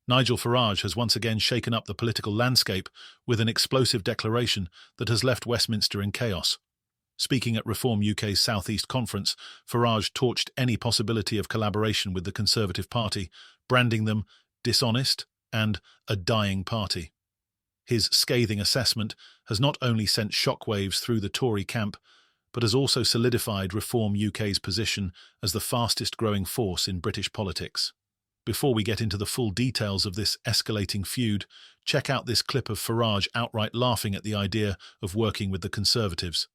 Nigel Farage has once again shaken up the political landscape with an explosive declaration that has left Westminster in chaos. Speaking at Reform UK's South East Conference, Farage torched any possibility of collaboration with the Conservative Party, branding them dishonest and a dying party. His scathing assessment has not only sent shockwaves through the Tory camp, but has also solidified Reform UK's position as the fastest-growing force in British politics. Before we get into the full details of this escalating feud, check out this clip of Farage outright laughing at the idea of working with the Conservatives.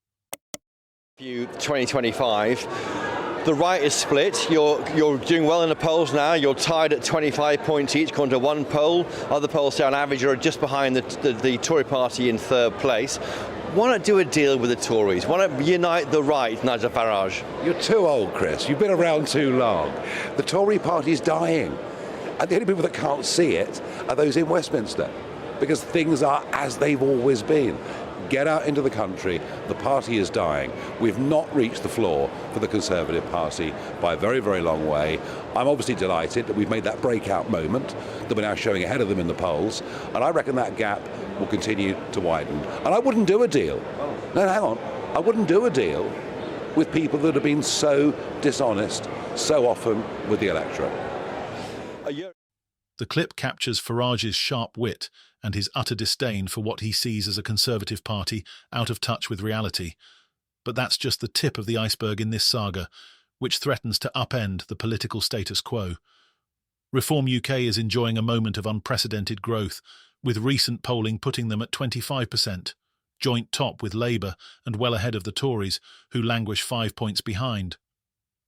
2025, the right is split. You're doing well in the polls now. You're tied at 25 points each, according to one poll. Other polls say on average are just behind the Tory party in third place. Why not do a deal with the Tories? Why not unite the right, Nigel Farage? You're too old, Chris. You've been around too long. The Tory party's dying. And the only people that can't see it are those in Westminster, because things are as they've always been. Get out into the country. The party is dying. We've not reached the floor for the Conservative Party by a very, very long way. I'm obviously delighted that we've made that breakout moment, that we're now showing ahead of them in the polls, and I reckon that gap will continue to widen. And I wouldn't do a deal. No, hang on. I wouldn't do a deal with people that have been so dishonest so often with the electorate. The clip captures Farage's sharp wit and his utter disdain for what he sees as a Conservative Party out of touch with reality. But that's just the tip of the iceberg in this saga, which threatens to upend the political status quo. Reform UK is enjoying a moment of unprecedented growth, with recent polling putting them at 25%, joint top with Labour and well ahead of the Tories, who languish 5 points behind.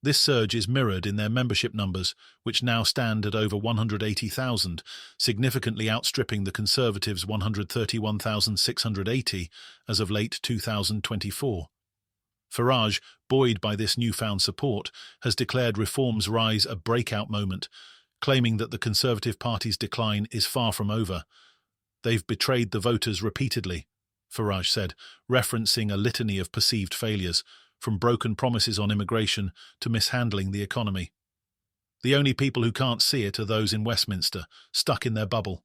This surge is mirrored in their membership numbers, which now stand at over 180,000, significantly outstripping the Conservatives' 131,680 as of late 2024. Farage, buoyed by this newfound support, has declared Reform's rise a breakout moment, claiming that the Conservative Party's decline is far from over. "They've betrayed the voters repeatedly," Farage said, referencing a litany of perceived failures, from broken promises on immigration to mishandling the economy. The only people who can't see it are those in Westminster, stuck in their bubble.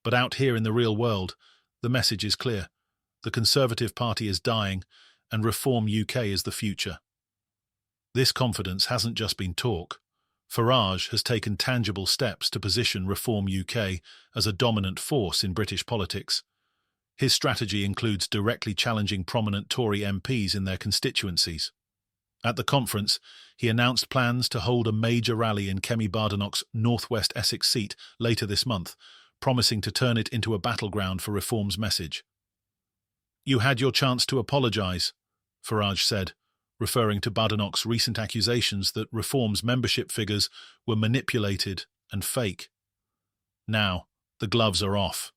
But out here in the real world, the message is clear. The Conservative Party is dying, and Reform UK is the future. This confidence hasn't just been talk. Farage has taken tangible steps to position Reform UK as a dominant force in British politics. His strategy includes directly challenging prominent Tory MPs in their constituencies. At the conference, he announced plans to hold a major rally in Kemi Badenoch's northwest Essex seat later this month, promising to turn it into a battleground for Reform's message. "You had your chance to apologise," Farage said, referring to Badenoch's recent accusations that Reform's membership figures were manipulated and fake. Now, the gloves are off.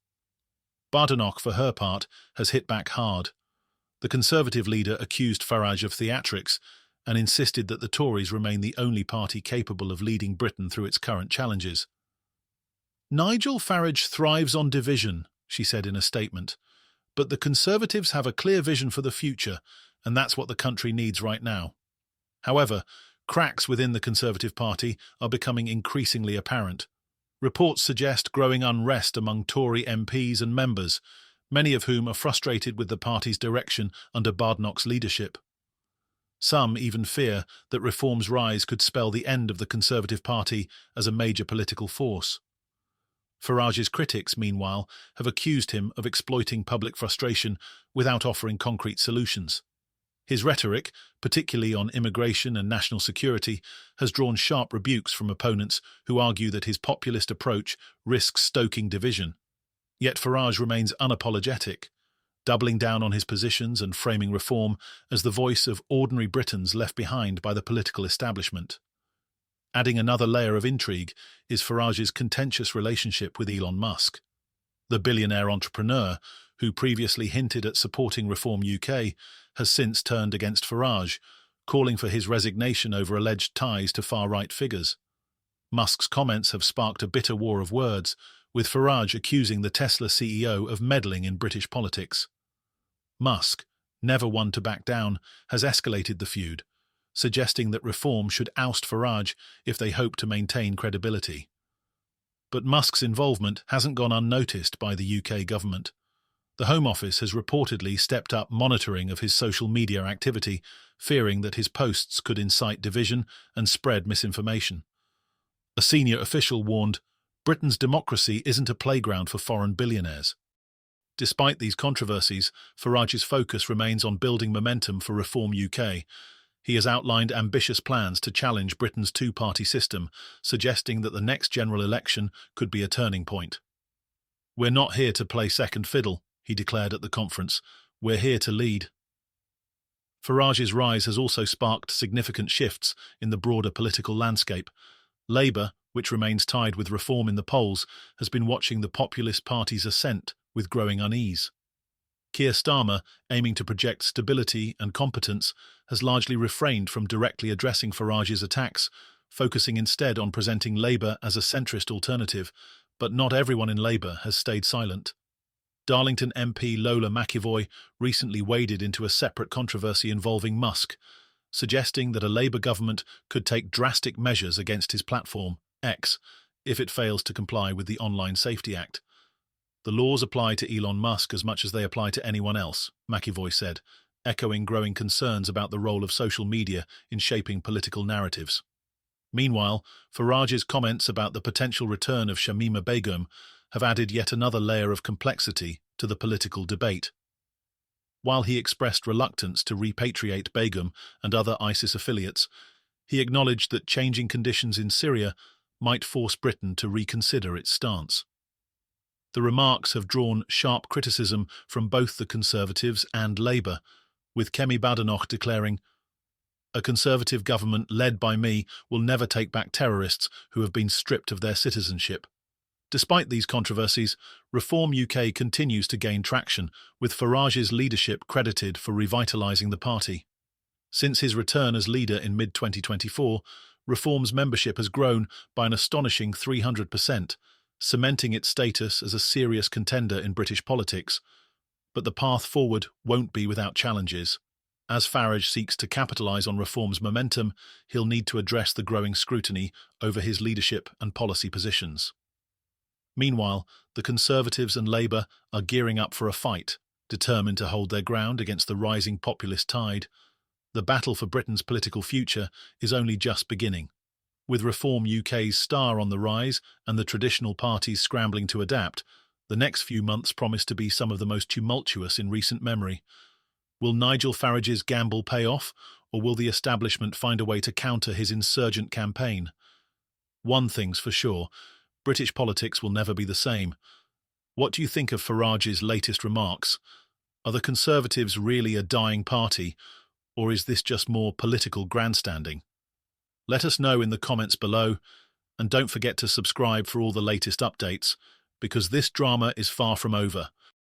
Badenoch, for her part, has hit back hard. The Conservative leader accused Farage of theatrics and insisted that the Tories remain the only party capable of leading Britain through its current challenges. "Nigel Farage thrives on division," she said in a statement, "but the Conservatives have a clear vision for the future, and that's what the country needs right now." However, cracks within the Conservative Party are becoming increasingly apparent. Reports suggest growing unrest among Tory MPs and members, many of whom are frustrated with the party's direction under Badenoch's leadership. Some even fear that Reform's rise could spell the end of the Conservative Party as a major political force. Farage's critics, meanwhile, have accused him of exploiting public frustration without offering concrete solutions. His rhetoric, particularly on immigration and national security, has drawn sharp rebukes from opponents who argue that his populist approach risks stoking division. Yet Farage remains unapologetic, doubling down on his positions and framing Reform as the voice of ordinary Britons left behind by the political establishment. Adding another layer of intrigue is Farage's contentious relationship with Elon Musk. The billionaire entrepreneur, who previously hinted at supporting Reform UK, has since turned against Farage, calling for his resignation over alleged ties to far-right figures. Musk's comments have sparked a bitter war of words, with Farage accusing the Tesla CEO of meddling in British politics. Musk, never one to back down, has escalated the feud, suggesting that Reform should oust Farage if they hope to maintain credibility. But Musk's involvement hasn't gone unnoticed by the UK government. The Home Office has reportedly stepped up monitoring of his social media activity, fearing that his posts could incite division and spread misinformation. A senior official warned, "Britain's democracy isn't a playground for foreign billionaires." Despite these controversies, Farage's focus remains on building momentum for Reform UK. He has outlined ambitious plans to challenge Britain's two-party system, suggesting that the next general election could be a turning point. "We're not here to play second fiddle," he declared at the conference. "We're here to lead." Farage's rise has also sparked significant shifts in the broader political landscape. Labour, which remains tied with Reform in the polls, has been watching the populist party's ascent with growing unease. Keir Starmer, aiming to project stability and competence, has largely refrained from directly addressing Farage's attacks, focusing instead on presenting Labour as a centrist alternative, but not everyone in Labour has stayed silent. Darlington MP Lola McEvoy recently waded into a separate controversy involving Musk, suggesting that a Labour government could take drastic measures against his platform, X, if it fails to comply with the Online Safety Act. "The laws apply to Elon Musk as much as they apply to anyone else," McEvoy said, echoing growing concerns about the role of social media in shaping political narratives. Meanwhile, Farage's comments about the potential return of Shamima Begum have added yet another layer of complexity to the political debate. While he expressed reluctance to repatriate Begum and other ISIS affiliates, he acknowledged that changing conditions in Syria might force Britain to reconsider its stance. The remarks have drawn sharp criticism from both the Conservatives and Labour, with Kemi Badenoch declaring, "A Conservative government led by me will never take back terrorists who have been stripped of their citizenship." Despite these controversies, Reform UK continues to gain traction, with Farage's leadership credited for revitalising the party. Since his return as leader in mid-2024, Reform's membership has grown by an astonishing 300%, cementing its status as a serious contender in British politics. But the path forward won't be without challenges. As Farage seeks to capitalise on Reform's momentum, he'll need to address the growing scrutiny over his leadership and policy positions. Meanwhile, the Conservatives and Labour are gearing up for a fight, determined to hold their ground against the rising populist tide. The battle for Britain's political future is only just beginning. With Reform UK's star on the rise and the traditional parties scrambling to adapt, the next few months promise to be some of the most tumultuous in recent memory. Will Nigel Farage's gamble pay off, or will the establishment find a way to counter his insurgent campaign? One thing's for sure, British politics will never be the same. What do you think of Farage's latest remarks? Are the Conservatives really a dying party, or is this just more political grandstanding? Let us know in the comments below, and don't forget to subscribe for all the latest updates, because this drama is far from over.